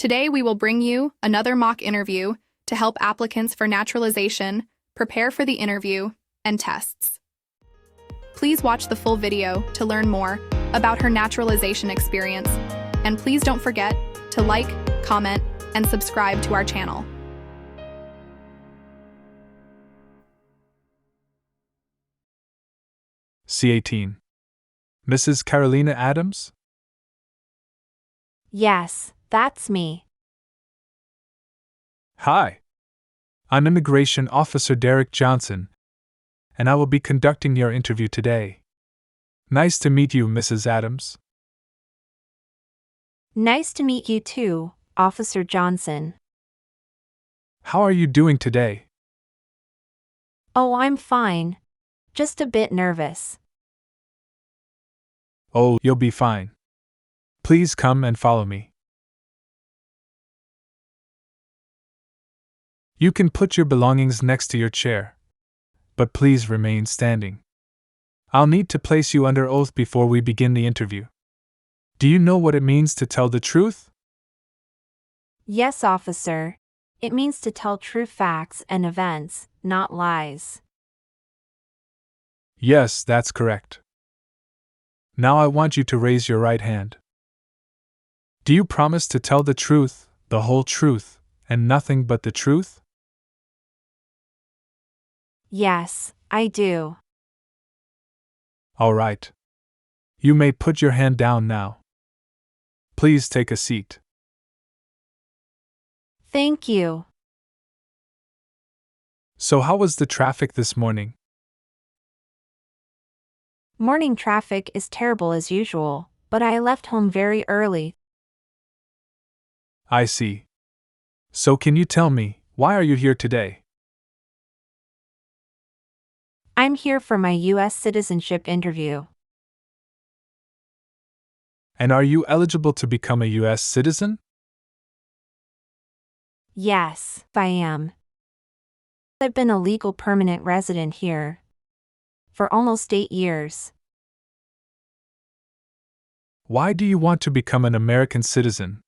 Today we will bring you another mock interview to help applicants for naturalization prepare for the interview and tests. Please watch the full video to learn more about her naturalization experience, and please don't forget to like, comment, and subscribe to our channel. C18. Mrs. Carolina Adams? Yes, that's me. Hi. I'm Immigration Officer Derek Johnson, and I will be conducting your interview today. Nice to meet you, Mrs. Adams. Nice to meet you too, Officer Johnson. How are you doing today? Oh, I'm fine. Just a bit nervous. Oh, you'll be fine. Please come and follow me. You can put your belongings next to your chair, but please remain standing. I'll need to place you under oath before we begin the interview. Do you know what it means to tell the truth? Yes, officer. It means to tell true facts and events, not lies. Yes, that's correct. Now I want you to raise your right hand. Do you promise to tell the truth, the whole truth, and nothing but the truth? Yes, I do. All right. You may put your hand down now. Please take a seat. Thank you. So, how was the traffic this morning? Morning traffic is terrible as usual, but I left home very early. I see. So, can you tell me, why are you here today? I'm here for my US Citizenship Interview. And are you eligible to become a US citizen? Yes, I am. I've been a legal permanent resident here for almost 8 years. Why do you want to become an American citizen?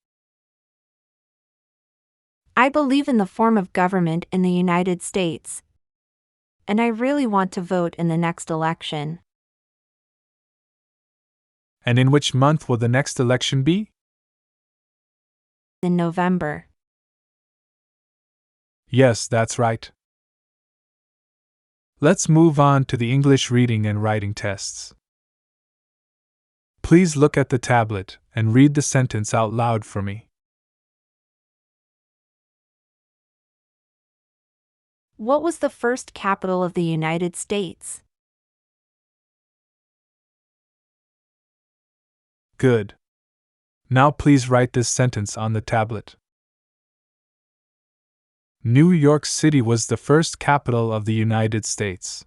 I believe in the form of government in the United States, and I really want to vote in the next election. And in which month will the next election be? In November. Yes, that's right. Let's move on to the English reading and writing tests. Please look at the tablet and read the sentence out loud for me. What was the first capital of the United States? Good. Now please write this sentence on the tablet. New York City was the first capital of the United States.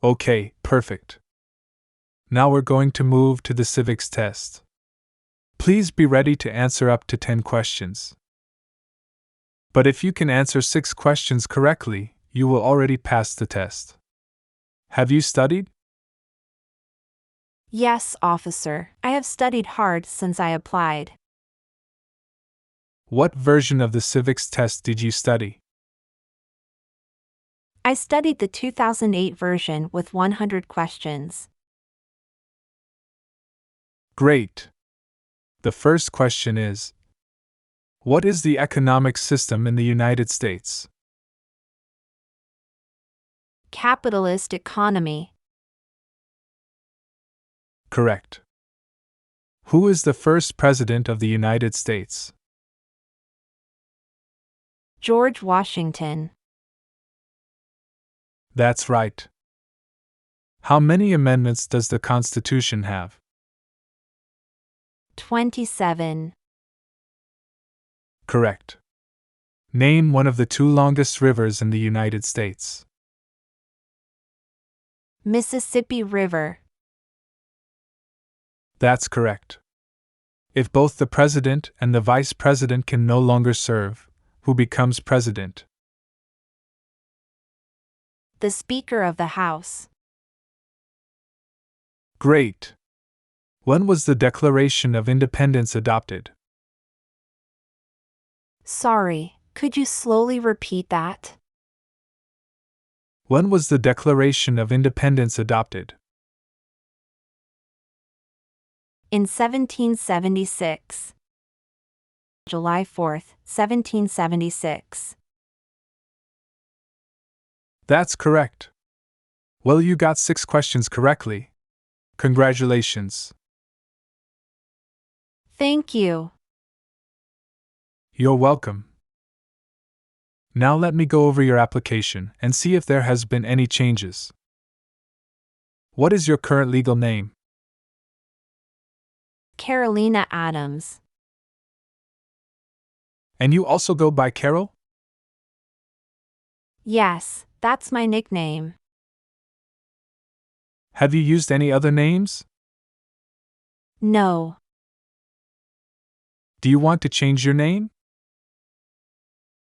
Okay, perfect. Now we're going to move to the civics test. Please be ready to answer up to 10 questions. But if you can answer 6 questions correctly, you will already pass the test. Have you studied? Yes, officer. I have studied hard since I applied. What version of the civics test did you study? I studied the 2008 version with 100 questions. Great. The first question is, what is the economic system in the United States? Capitalist economy. Correct. Who is the first president of the United States? George Washington. That's right. How many amendments does the Constitution have? 27. Correct. Name one of the 2 longest rivers in the United States. Mississippi River. That's correct. If both the president and the vice president can no longer serve, who becomes president? The Speaker of the House. Great! When was the Declaration of Independence adopted? Sorry, could you slowly repeat that? When was the Declaration of Independence adopted? In 1776. July 4th, 1776. That's correct. Well, you got 6 questions correctly. Congratulations. Thank you. You're welcome. Now let me go over your application and see if there has been any changes. What is your current legal name? Carolina Adams. And you also go by Carol? Yes, that's my nickname. Have you used any other names? No. Do you want to change your name?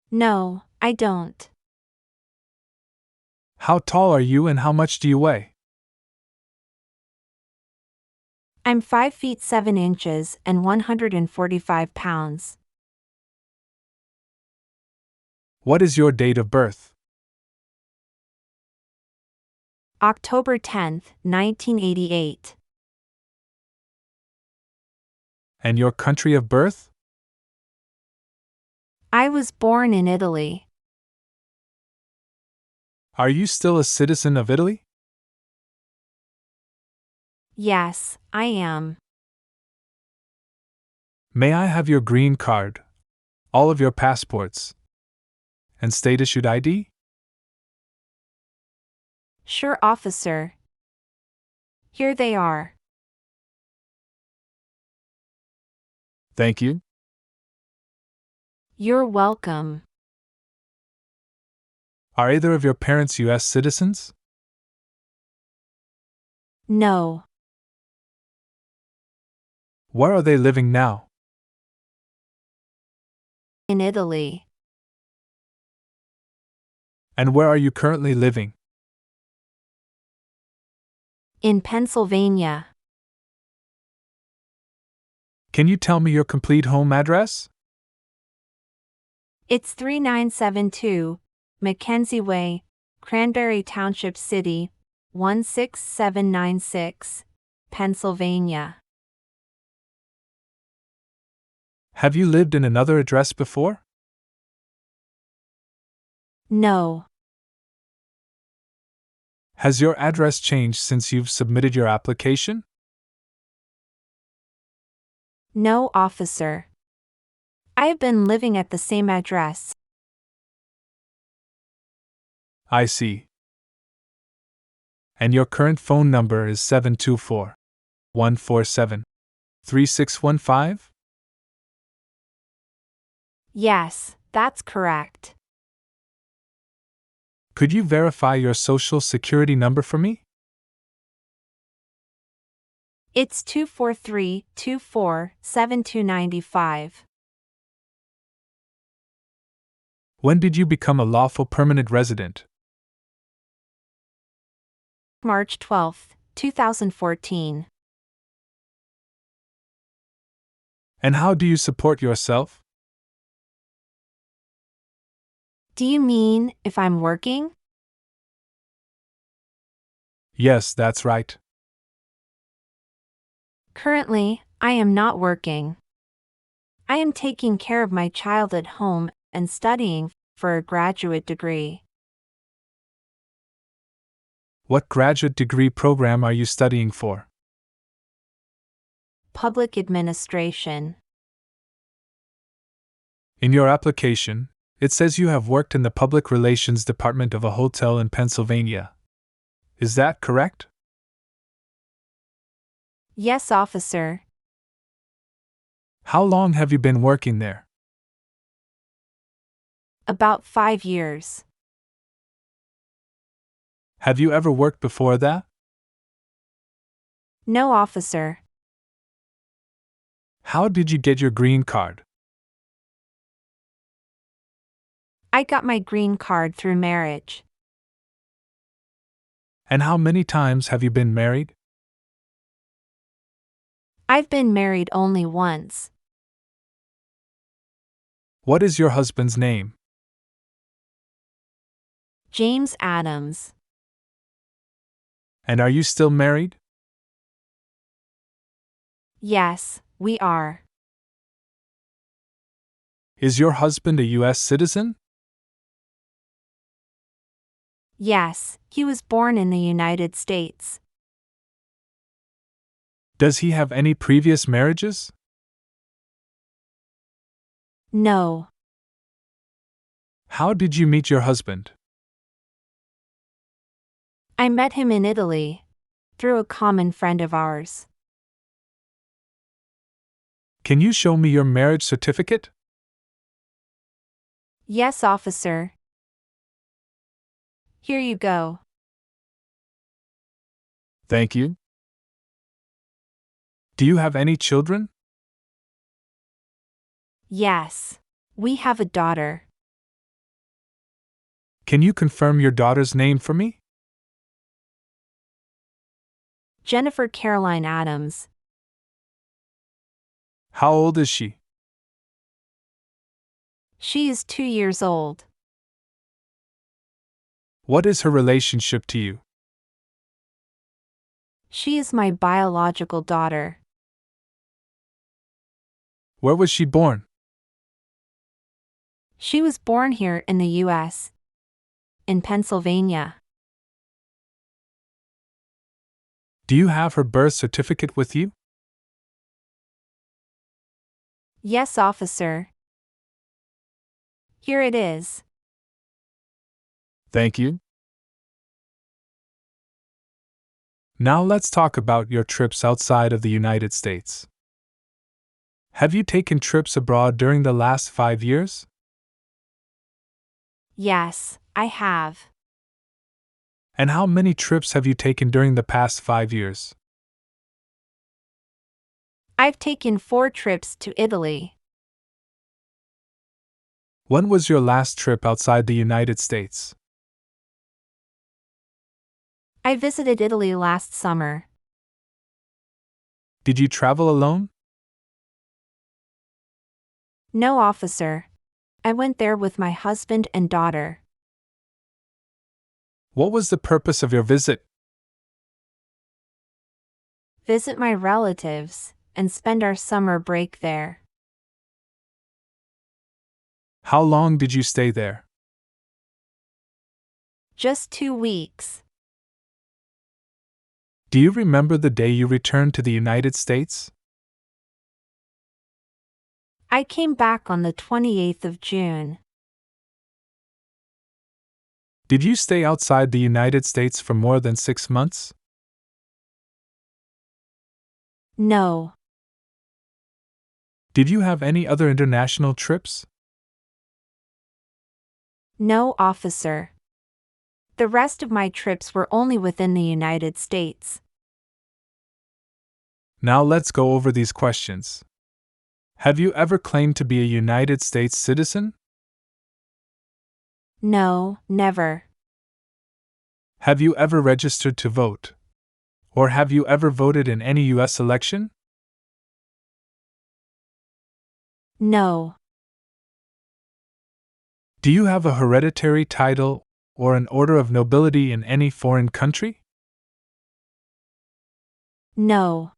No, I don't. How tall are you and how much do you weigh? I'm 5 feet 7 inches and 145 pounds. What is your date of birth? October 10th, 1988. And your country of birth? I was born in Italy. Are you still a citizen of Italy? Yes, I am. May I have your green card, all of your passports, and state-issued ID? Sure, officer. Here they are. Thank you. You're welcome. Are either of your parents US citizens? No. Where are they living now? In Italy. And where are you currently living? In Pennsylvania. Can you tell me your complete home address? It's 3972 Mackenzie Way, Cranberry Township City, 16796, Pennsylvania. Have you lived in another address before? No. Has your address changed since you've submitted your application? No, officer. I have been living at the same address. I see. And your current phone number is 724-147-3615? Yes, that's correct. Could you verify your social security number for me? It's 243-24-7295. When did you become a lawful permanent resident? March 12, 2014. And how do you support yourself? Do you mean if I'm working? Yes, that's right. Currently, I am not working. I am taking care of my child at home and studying for a graduate degree. What graduate degree program are you studying for? Public administration. In your application, it says you have worked in the public relations department of a hotel in Pennsylvania. Is that correct? Yes, officer. How long have you been working there? About 5 years. Have you ever worked before that? No, officer. How did you get your green card? I got my green card through marriage. And how many times have you been married? I've been married only once. What is your husband's name? James Adams. And are you still married? Yes, we are. Is your husband a US citizen? Yes, he was born in the United States. Does he have any previous marriages? No. How did you meet your husband? I met him in Italy, through a common friend of ours. Can you show me your marriage certificate? Yes, officer. Here you go. Thank you. Do you have any children? Yes. We have a daughter. Can you confirm your daughter's name for me? Jennifer Caroline Adams. How old is she? She is 2 years old. What is her relationship to you? She is my biological daughter. Where was she born? She was born here in the U.S., in Pennsylvania. Do you have her birth certificate with you? Yes, officer. Here it is. Thank you. Now let's talk about your trips outside of the United States. Have you taken trips abroad during the last 5 years? Yes, I have. And how many trips have you taken during the past 5 years? I've taken 4 trips to Italy. When was your last trip outside the United States? I visited Italy last summer. Did you travel alone? No, officer. I went there with my husband and daughter. What was the purpose of your visit? Visit my relatives and spend our summer break there. How long did you stay there? Just 2 weeks. Do you remember the day you returned to the United States? I came back on the 28th of June. Did you stay outside the United States for more than 6 months? No. Did you have any other international trips? No, officer. The rest of my trips were only within the United States. Now let's go over these questions. Have you ever claimed to be a United States citizen? No, never. Have you ever registered to vote? Or have you ever voted in any U.S. election? No. Do you have a hereditary title or an order of nobility in any foreign country? No.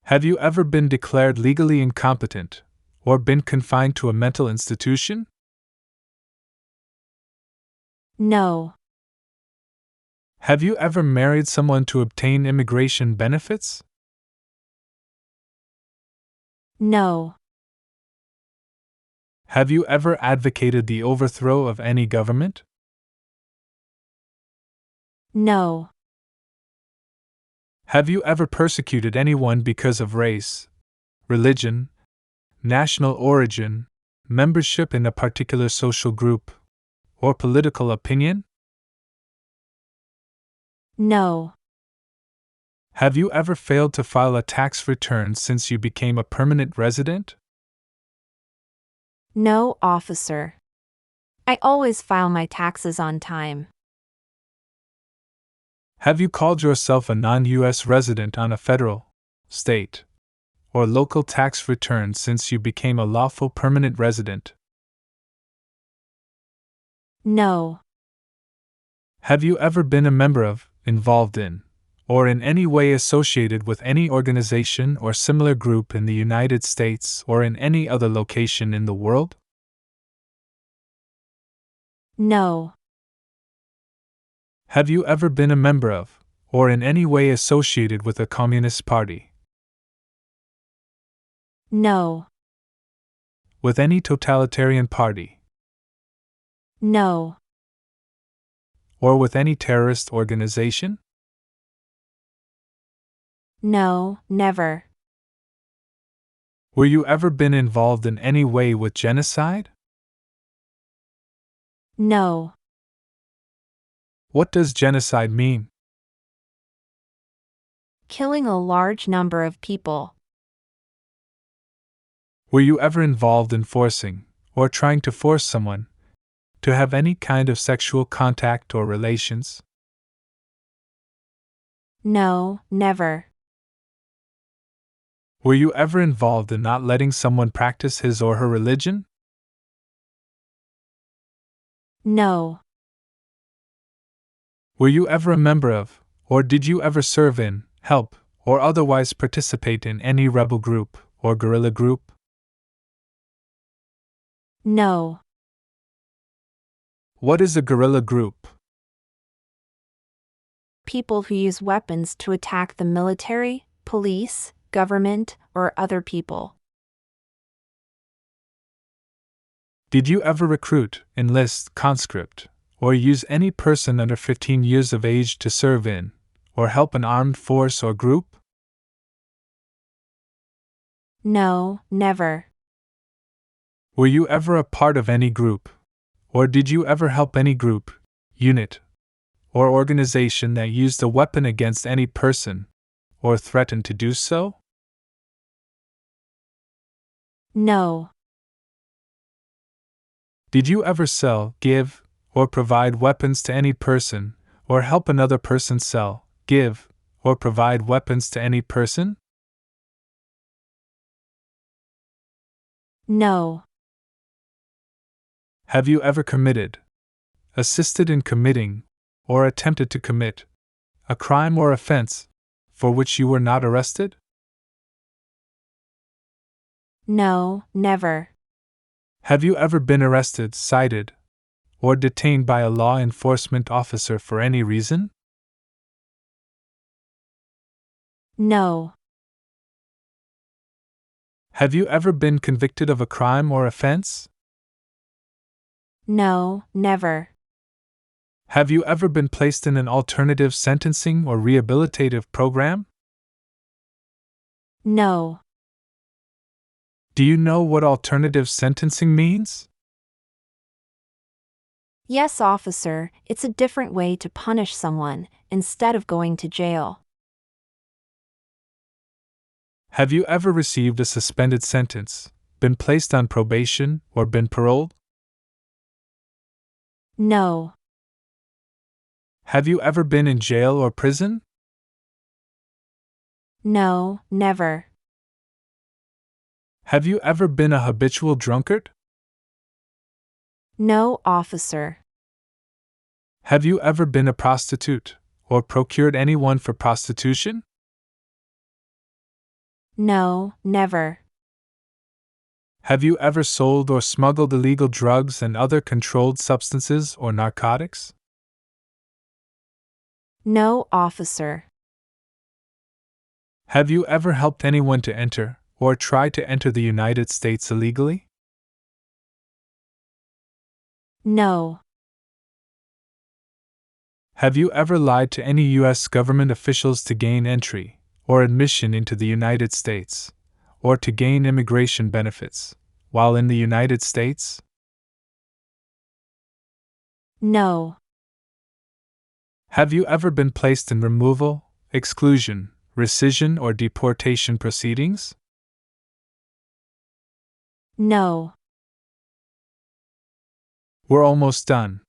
Have you ever been declared legally incompetent or been confined to a mental institution? No. Have you ever married someone to obtain immigration benefits? No. Have you ever advocated the overthrow of any government? No. Have you ever persecuted anyone because of race, religion, national origin, membership in a particular social group, or political opinion? No. Have you ever failed to file a tax return since you became a permanent resident? No, officer. I always file my taxes on time. Have you called yourself a non-US resident on a federal, state, or local tax return since you became a lawful permanent resident? No. Have you ever been a member of, involved in, or in any way associated with any organization or similar group in the United States or in any other location in the world? No. Have you ever been a member of, or in any way associated with a communist party? No. With any totalitarian party? No. Or with any terrorist organization? No, never. Were you ever been involved in any way with genocide? No. What does genocide mean? Killing a large number of people. Were you ever involved in forcing, or trying to force someone, to have any kind of sexual contact or relations? No, never. Were you ever involved in not letting someone practice his or her religion? No. Were you ever a member of, or did you ever serve in, help, or otherwise participate in any rebel group or guerrilla group? No. What is a guerrilla group? People who use weapons to attack the military, police, government, or other people. Did you ever recruit, enlist, conscript, or use any person under 15 years of age to serve in, or help an armed force or group? No, never. Were you ever a part of any group, or did you ever help any group, unit, or organization that used a weapon against any person, or threatened to do so? No. Did you ever sell, give, or provide weapons to any person, or help another person sell, give, or provide weapons to any person? No. Have you ever committed, assisted in committing, or attempted to commit, a crime or offense for which you were not arrested? No, never. Have you ever been arrested, cited, or detained by a law enforcement officer for any reason? No. Have you ever been convicted of a crime or offense? No, never. Have you ever been placed in an alternative sentencing or rehabilitative program? No. Do you know what alternative sentencing means? Yes, officer, it's a different way to punish someone, instead of going to jail. Have you ever received a suspended sentence, been placed on probation, or been paroled? No. Have you ever been in jail or prison? No, never. Have you ever been a habitual drunkard? No, officer. Have you ever been a prostitute, or procured anyone for prostitution? No, never. Have you ever sold or smuggled illegal drugs and other controlled substances or narcotics? No, officer. Have you ever helped anyone to enter, or try to enter the United States illegally? No. Have you ever lied to any U.S. government officials to gain entry, or admission into the United States, or to gain immigration benefits, while in the United States? No. Have you ever been placed in removal, exclusion, rescission, or deportation proceedings? No. We're almost done.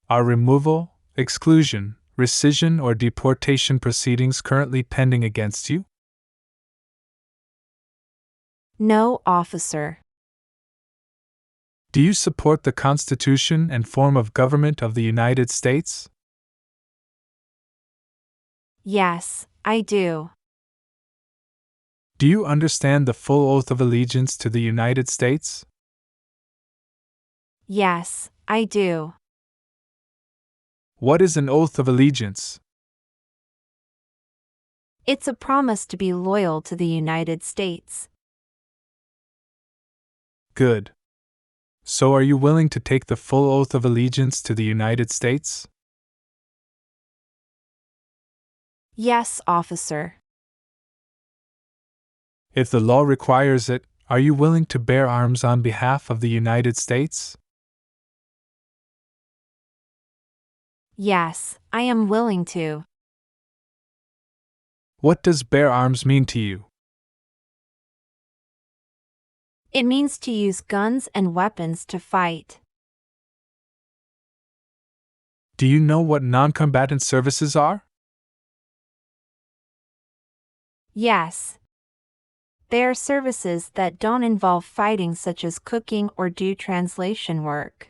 Are removal, exclusion, rescission, or deportation proceedings currently pending against you? No, officer. Do you support the Constitution and form of government of the United States? Yes, I do. Do you understand the full oath of allegiance to the United States? Yes, I do. What is an oath of allegiance? It's a promise to be loyal to the United States. Good. So are you willing to take the full oath of allegiance to the United States? Yes, officer. If the law requires it, are you willing to bear arms on behalf of the United States? Yes, I am willing to. What does bear arms mean to you? It means to use guns and weapons to fight. Do you know what non-combatant services are? Yes. They are services that don't involve fighting, such as cooking or do translation work.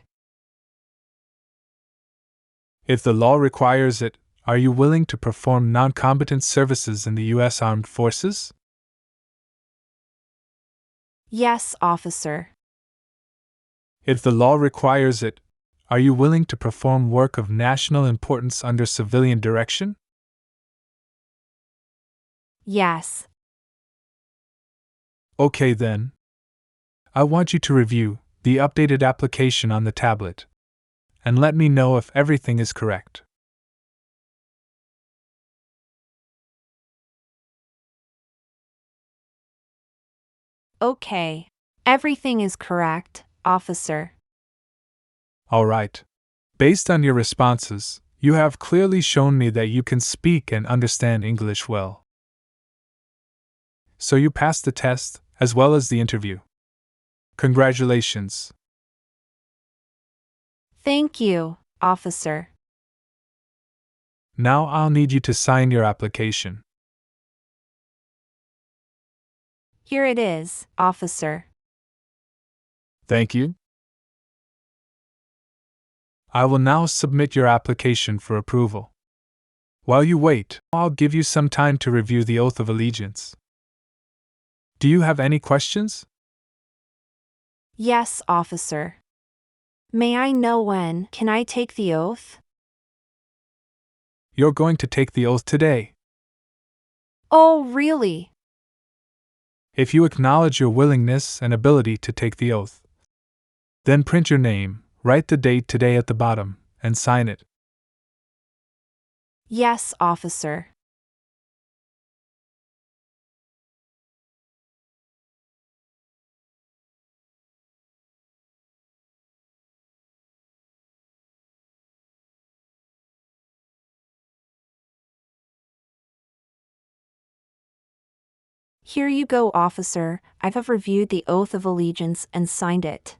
If the law requires it, are you willing to perform non-combatant services in the U.S. Armed Forces? Yes, officer. If the law requires it, are you willing to perform work of national importance under civilian direction? Yes. Okay then. I want you to review the updated application on the tablet and let me know if everything is correct. Okay. Everything is correct, officer. All right. Based on your responses, you have clearly shown me that you can speak and understand English well. So you passed the test, as well as the interview. Congratulations. Thank you, officer. Now I'll need you to sign your application. Here it is, officer. Thank you. I will now submit your application for approval. While you wait, I'll give you some time to review the oath of allegiance. Do you have any questions? Yes, officer. May I know when can I take the oath? You're going to take the oath today. Oh, really? If you acknowledge your willingness and ability to take the oath, then print your name, write the date today at the bottom, and sign it. Yes, officer. Here you go, officer. I have reviewed the oath of allegiance and signed it.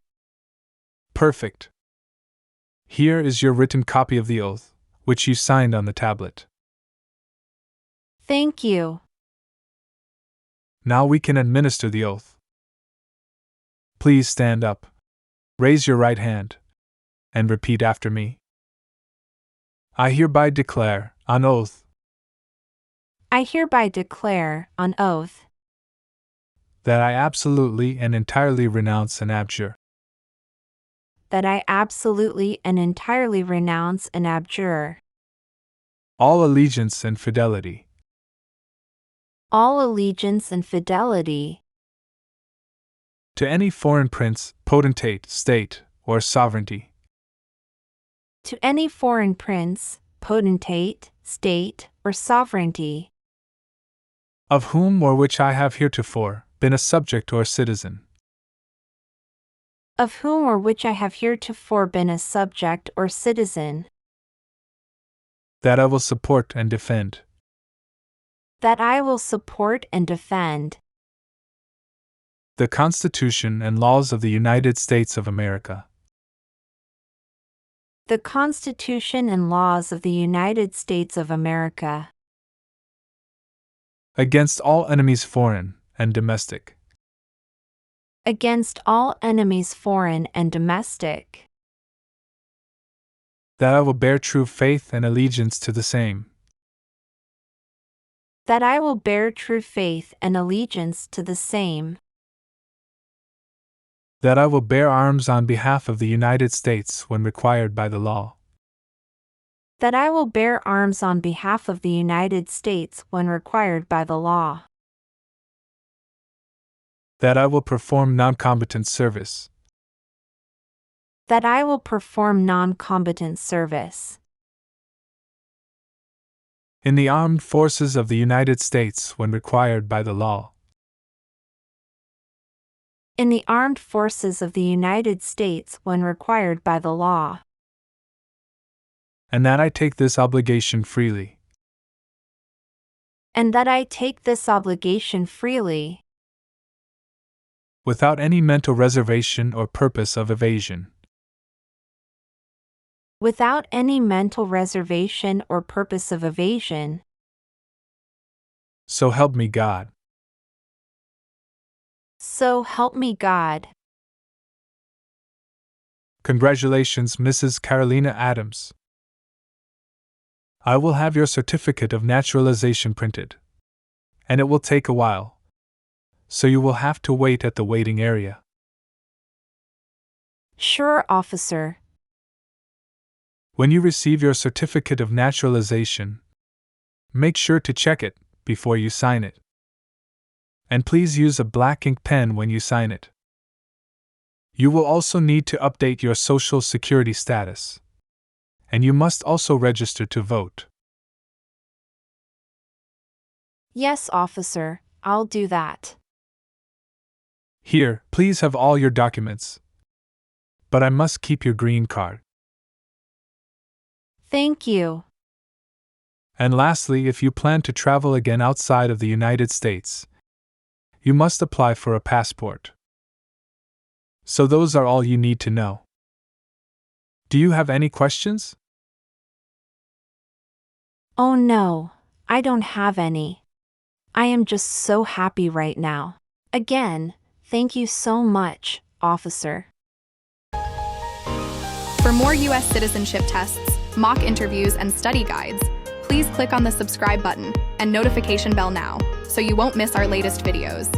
Perfect. Here is your written copy of the oath, which you signed on the tablet. Thank you. Now we can administer the oath. Please stand up, raise your right hand, and repeat after me. I hereby declare, on oath, I hereby declare, on oath, that I absolutely and entirely renounce and abjure that I absolutely and entirely renounce and abjure all allegiance and fidelity all allegiance and fidelity to any foreign prince, potentate, state, or sovereignty, to any foreign prince, potentate, state, or sovereignty, of whom or which I have heretofore been a subject or citizen, of whom or which I have heretofore been a subject or citizen, that I will support and defend, That I will support and defend. The Constitution and laws of the United States of America. The Constitution and laws of the United States of America. Against all enemies foreign and domestic. Against all enemies foreign and domestic. That I will bear true faith and allegiance to the same. That I will bear true faith and allegiance to the same. That I will bear arms on behalf of the United States when required by the law. That I will bear arms on behalf of the United States when required by the law. That I will perform non-combatant service. That I will perform non-combatant service. In the armed forces of the United States when required by the law. In the armed forces of the United States when required by the law. And that I take this obligation freely. And that I take this obligation freely. Without any mental reservation or purpose of evasion. Without any mental reservation or purpose of evasion. So help me God. So help me God. Congratulations, Mrs. Carolina Adams. I will have your certificate of naturalization printed. And it will take a while. So you will have to wait at the waiting area. Sure, officer. When you receive your certificate of naturalization, make sure to check it before you sign it. And please use a black ink pen when you sign it. You will also need to update your Social Security status. And you must also register to vote. Yes, officer, I'll do that. Here, please have all your documents. But I must keep your green card. Thank you. And lastly, if you plan to travel again outside of the United States, you must apply for a passport. So those are all you need to know. Do you have any questions? Oh no, I don't have any. I am just so happy right now. Again, thank you so much, officer. For more US citizenship tests, mock interviews, and study guides, please click on the subscribe button and notification bell now so you won't miss our latest videos.